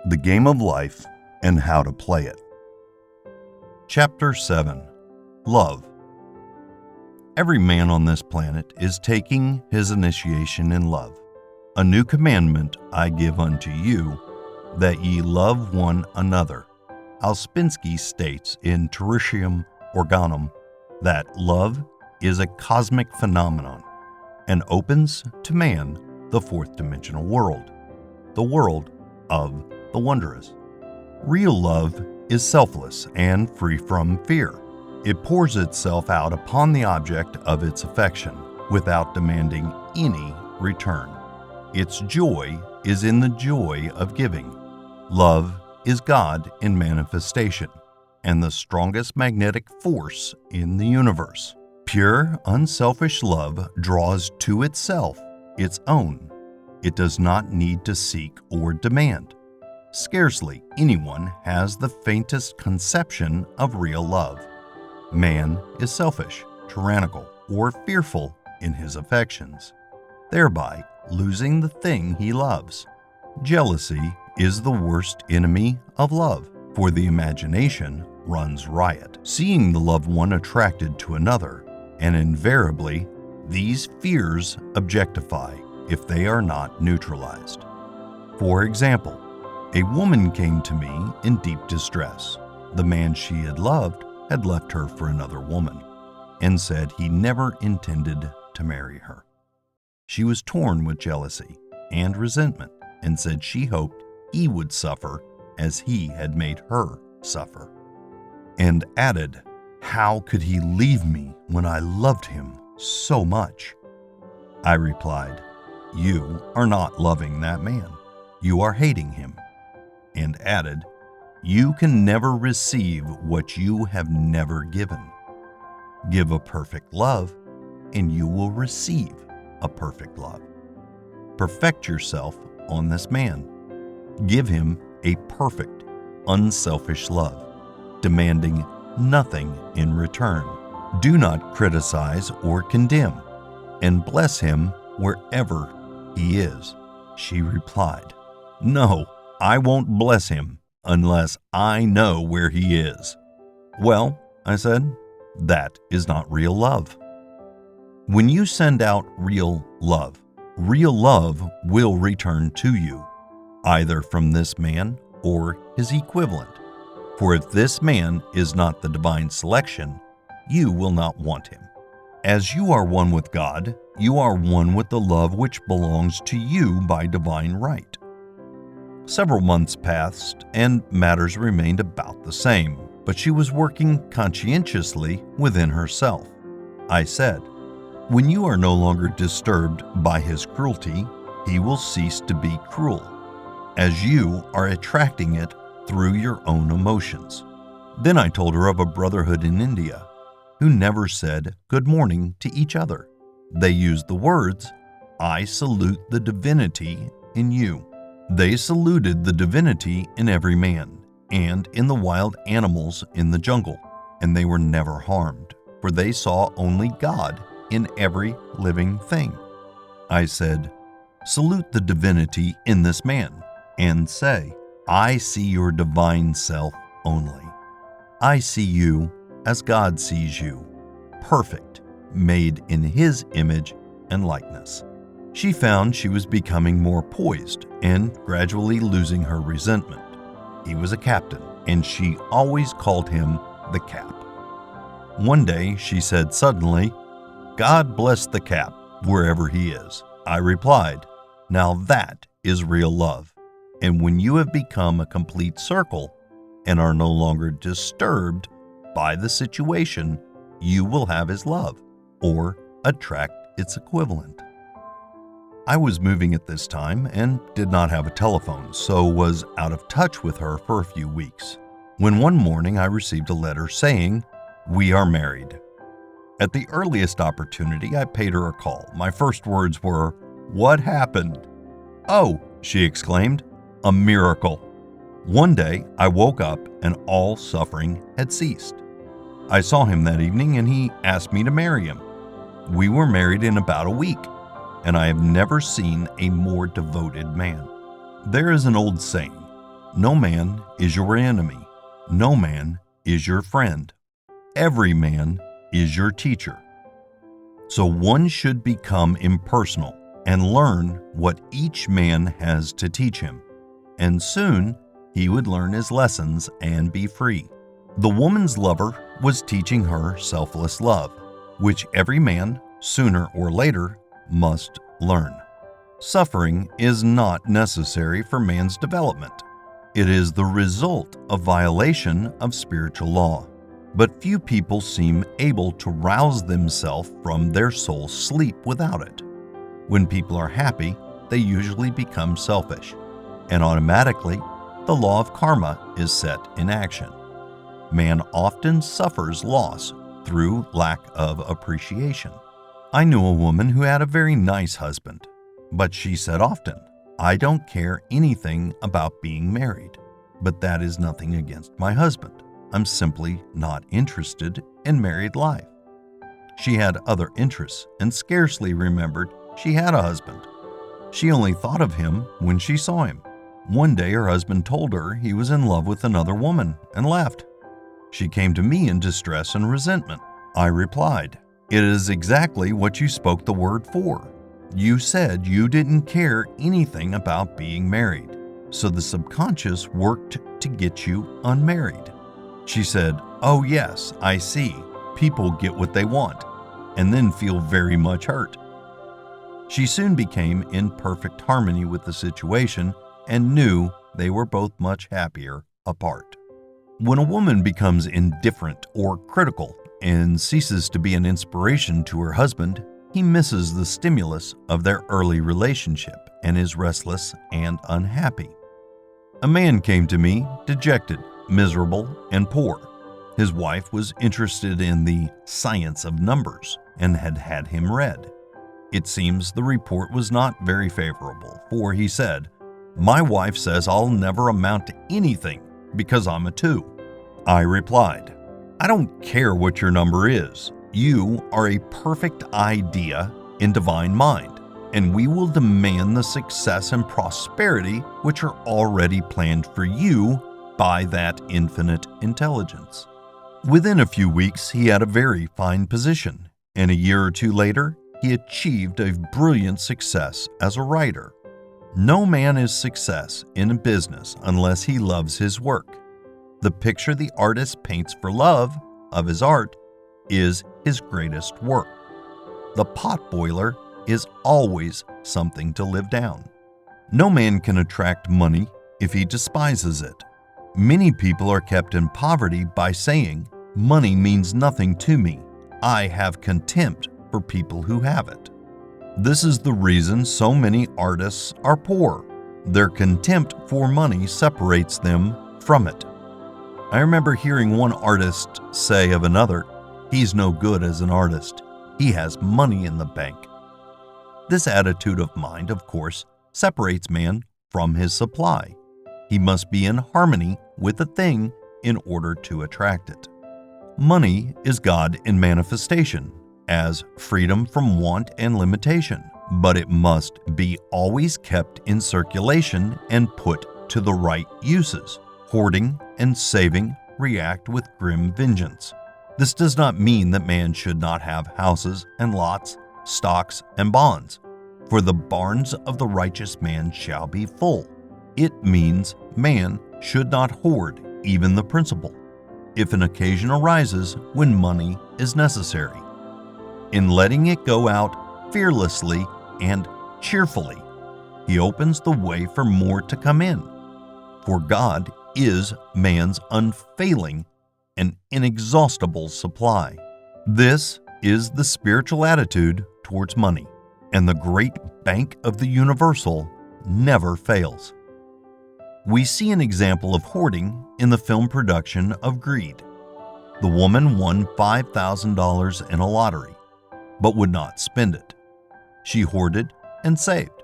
The Game of Life and How to Play It. Chapter 7. Love. Every man on this planet is taking his initiation in love. A new commandment I give unto you, that ye love one another. Ouspensky states in Tertium Organum that love is a cosmic phenomenon and opens to man the fourth dimensional world, the world of the wondrous. Real love is selfless and free from fear. It pours itself out upon the object of its affection without demanding any return. Its joy is in the joy of giving. Love is God in manifestation and the strongest magnetic force in the universe. Pure, unselfish love draws to itself its own. It does not need to seek or demand. Scarcely anyone has the faintest conception of real love. Man is selfish, tyrannical, or fearful in his affections, thereby losing the thing he loves. Jealousy is the worst enemy of love, for the imagination runs riot, seeing the loved one attracted to another, and invariably these fears objectify if they are not neutralized. For example, a woman came to me in deep distress. The man she had loved had left her for another woman and said he never intended to marry her. She was torn with jealousy and resentment and said she hoped he would suffer as he had made her suffer, and added, "How could he leave me when I loved him so much?" I replied, "You are not loving that man. You are hating him," and added, "You can never receive what you have never given. Give a perfect love, and you will receive a perfect love. Perfect yourself on this man. Give him a perfect, unselfish love, demanding nothing in return. Do not criticize or condemn, and bless him wherever he is." She replied, "No, I won't bless him unless I know where he is." "Well," I said, "that is not real love." When you send out real love will return to you, either from this man or his equivalent. For if this man is not the divine selection, you will not want him. As you are one with God, you are one with the love which belongs to you by divine right. Several months passed, and matters remained about the same, but she was working conscientiously within herself. I said, "When you are no longer disturbed by his cruelty, he will cease to be cruel, as you are attracting it through your own emotions." Then I told her of a brotherhood in India who never said good morning to each other. They used the words, "I salute the divinity in you." They saluted the divinity in every man and in the wild animals in the jungle, and they were never harmed, for they saw only God in every living thing. I said, "Salute the divinity in this man, and say, I see your divine self only. I see you as God sees you, perfect, made in His image and likeness." She found she was becoming more poised and gradually losing her resentment. He was a captain, and she always called him the Cap. One day she said suddenly, "God bless the Cap, wherever he is." I replied, "Now that is real love. And when you have become a complete circle and are no longer disturbed by the situation, you will have his love or attract its equivalent." I was moving at this time and did not have a telephone, so was out of touch with her for a few weeks, when one morning I received a letter saying, "We are married." At the earliest opportunity, I paid her a call. My first words were, "What happened?" "Oh," she exclaimed, "a miracle." One day, I woke up and all suffering had ceased. I saw him that evening and he asked me to marry him. We were married in about a week, and I have never seen a more devoted man. There is an old saying, No man is your enemy. No man is your friend. Every man is your teacher. So one should become impersonal and learn what each man has to teach him, and soon he would learn his lessons and be free. The woman's lover was teaching her selfless love, which every man, sooner or later, must learn. Suffering is not necessary for man's development. It is the result of violation of spiritual law. But few people seem able to rouse themselves from their soul sleep without it. When people are happy, they usually become selfish, and automatically, the law of karma is set in action. Man often suffers loss through lack of appreciation. I knew a woman who had a very nice husband, but she said often, "I don't care anything about being married, but that is nothing against my husband. I'm simply not interested in married life." She had other interests and scarcely remembered she had a husband. She only thought of him when she saw him. One day her husband told her he was in love with another woman and left. She came to me in distress and resentment. I replied, "It is exactly what you spoke the word for. You said you didn't care anything about being married, so the subconscious worked to get you unmarried." She said, "Oh yes, I see. People get what they want, and then feel very much hurt." She soon became in perfect harmony with the situation and knew they were both much happier apart. When a woman becomes indifferent or critical and ceases to be an inspiration to her husband, he misses the stimulus of their early relationship and is restless and unhappy. A man came to me dejected, miserable, and poor. His wife was interested in the science of numbers and had had him read. It seems the report was not very favorable, for he said, "My wife says I'll never amount to anything because I'm a 2. I replied, "I don't care what your number is. You are a perfect idea in divine mind, and we will demand the success and prosperity which are already planned for you by that infinite intelligence." Within a few weeks, he had a very fine position, and a year or two later, he achieved a brilliant success as a writer. No man is success in a business unless he loves his work. The picture the artist paints for love of his art is his greatest work. The pot boiler is always something to live down. No man can attract money if he despises it. Many people are kept in poverty by saying, "Money means nothing to me. I have contempt for people who have it." This is the reason so many artists are poor. Their contempt for money separates them from it. I remember hearing one artist say of another, "He's no good as an artist. He has money in the bank." This attitude of mind, of course, separates man from his supply. He must be in harmony with the thing in order to attract it. Money is God in manifestation, as freedom from want and limitation, but it must be always kept in circulation and put to the right uses. Hoarding and saving react with grim vengeance. This does not mean that man should not have houses and lots, stocks and bonds, for the barns of the righteous man shall be full. It means man should not hoard even the principal, if an occasion arises when money is necessary. In letting it go out fearlessly and cheerfully, he opens the way for more to come in, for God is man's unfailing and inexhaustible supply. This is the spiritual attitude towards money, and the great bank of the universal never fails. We see an example of hoarding in the film production of Greed. The woman won $5,000 in a lottery, but would not spend it. She hoarded and saved,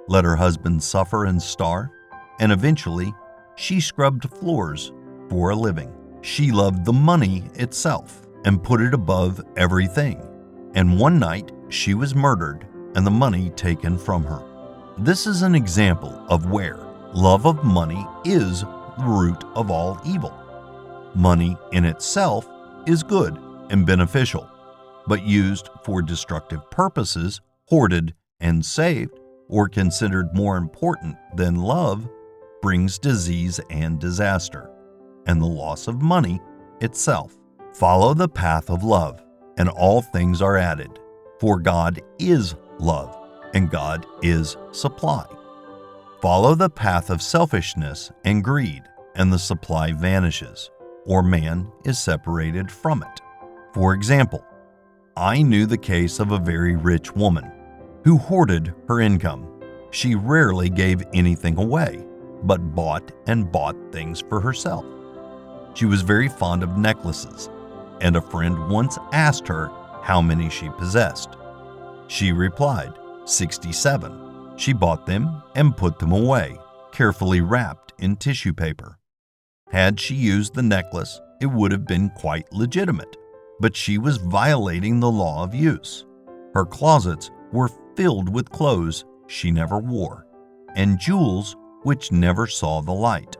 let her husband suffer and starve, and eventually she scrubbed floors for a living. She loved the money itself and put it above everything. And one night she was murdered and the money taken from her. This is an example of where love of money is the root of all evil. Money in itself is good and beneficial, but used for destructive purposes, hoarded and saved, or considered more important than love, brings disease and disaster, and the loss of money itself. Follow the path of love, and all things are added. For God is love, and God is supply. Follow the path of selfishness and greed, and the supply vanishes, or man is separated from it. For example, I knew the case of a very rich woman who hoarded her income. She rarely gave anything away, but bought and bought things for herself. She was very fond of necklaces, and a friend once asked her how many she possessed. She replied, 67. She bought them and put them away, carefully wrapped in tissue paper. Had she used the necklace, it would have been quite legitimate, but she was violating the law of use. Her closets were filled with clothes she never wore, and jewels which never saw the light.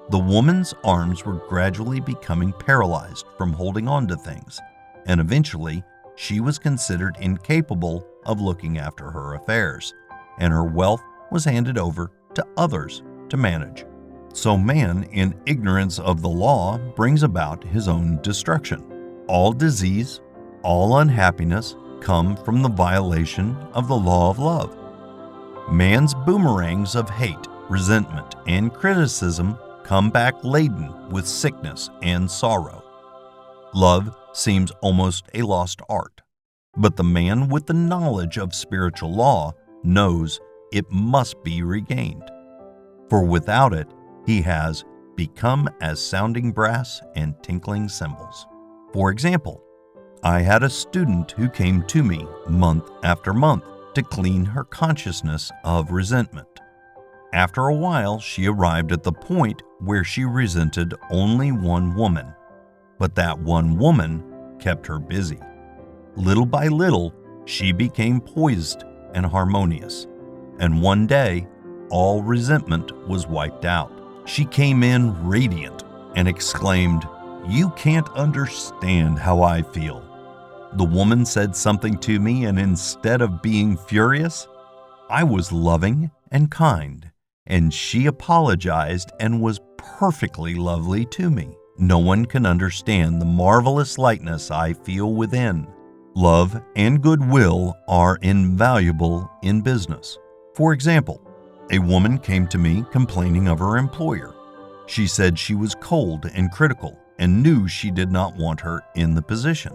The woman's arms were gradually becoming paralyzed from holding on to things, and eventually she was considered incapable of looking after her affairs, and her wealth was handed over to others to manage. So man, in ignorance of the law, brings about his own destruction. All disease, all unhappiness come from the violation of the law of love. Man's boomerangs of hate, resentment, and criticism come back laden with sickness and sorrow. Love seems almost a lost art, but the man with the knowledge of spiritual law knows it must be regained. For without it, he has become as sounding brass and tinkling cymbals. For example, I had a student who came to me month after month to clean her consciousness of resentment. After a while, she arrived at the point where she resented only one woman, but that one woman kept her busy. Little by little, she became poised and harmonious, and one day, all resentment was wiped out. She came in radiant and exclaimed, "You can't understand how I feel." The woman said something to me, and instead of being furious, I was loving and kind, and she apologized and was perfectly lovely to me. No one can understand the marvelous lightness I feel within. Love and goodwill are invaluable in business. For example, a woman came to me complaining of her employer. She said she was cold and critical and knew she did not want her in the position.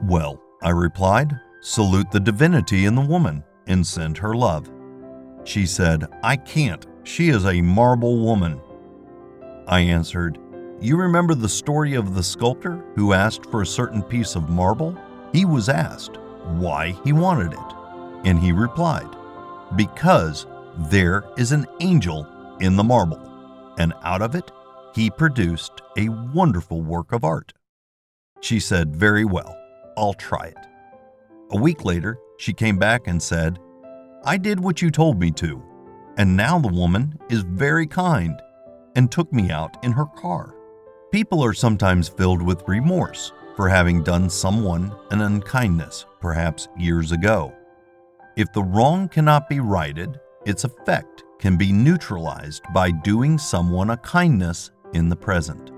Well, I replied, salute the divinity in the woman and send her love. She said, I can't. She is a marble woman. I answered, you remember the story of the sculptor who asked for a certain piece of marble? He was asked why he wanted it, and he replied, because there is an angel in the marble, and out of it he produced a wonderful work of art. She said, very well, I'll try it. A week later, she came back and said, I did what you told me to, and now the woman is very kind and took me out in her car. People are sometimes filled with remorse for having done someone an unkindness, perhaps years ago. If the wrong cannot be righted, its effect can be neutralized by doing someone a kindness in the present.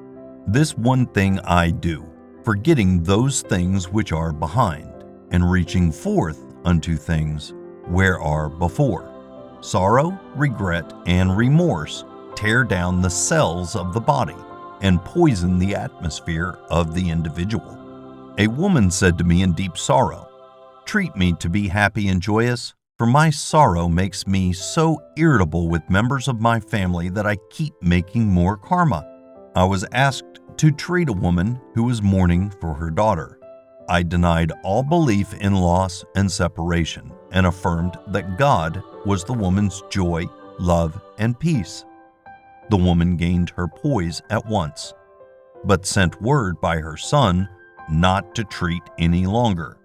This one thing I do, forgetting those things which are behind, and reaching forth unto things where are before. Sorrow, regret, and remorse tear down the cells of the body and poison the atmosphere of the individual. A woman said to me in deep sorrow, treat me to be happy and joyous, for my sorrow makes me so irritable with members of my family that I keep making more karma. I was asked to treat a woman who was mourning for her daughter. I denied all belief in loss and separation and affirmed that God was the woman's joy, love, and peace. The woman gained her poise at once, but sent word by her son not to treat any longer,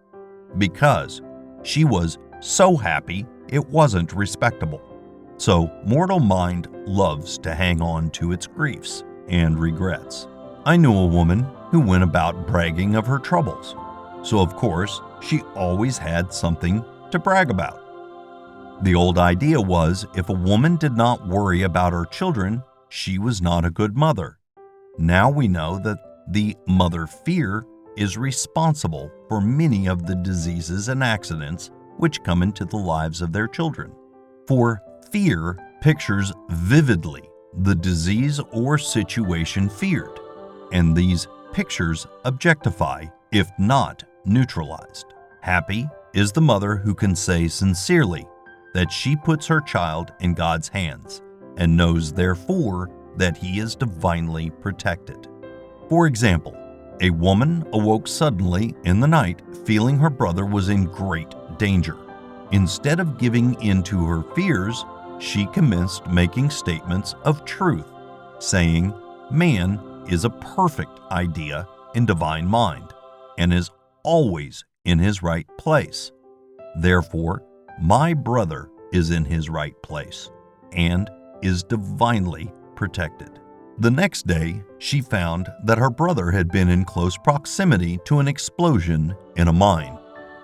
because she was so happy it wasn't respectable. So mortal mind loves to hang on to its griefs, and regrets. I knew a woman who went about bragging of her troubles, so of course she always had something to brag about. The old idea was if a woman did not worry about her children, she was not a good mother. Now we know that the mother fear is responsible for many of the diseases and accidents which come into the lives of their children. For fear pictures vividly the disease or situation feared, and these pictures objectify, if not neutralized. Happy is the mother who can say sincerely that she puts her child in God's hands and knows therefore that he is divinely protected. For example, a woman awoke suddenly in the night feeling her brother was in great danger. Instead of giving in to her fears, she commenced making statements of truth, saying, "Man is a perfect idea in divine mind and is always in his right place. Therefore, my brother is in his right place and is divinely protected." The next day, she found that her brother had been in close proximity to an explosion in a mine,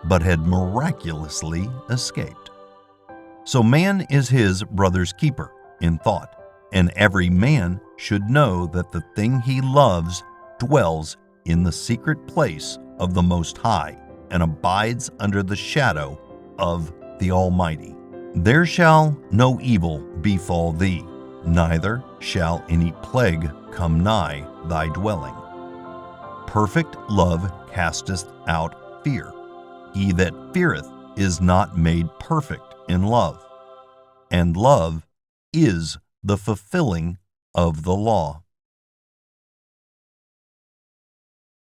but had miraculously escaped. So man is his brother's keeper in thought, and every man should know that the thing he loves dwells in the secret place of the Most High and abides under the shadow of the Almighty. There shall no evil befall thee, neither shall any plague come nigh thy dwelling. Perfect love casteth out fear. He that feareth is not made perfect in love, and love is the fulfilling of the law.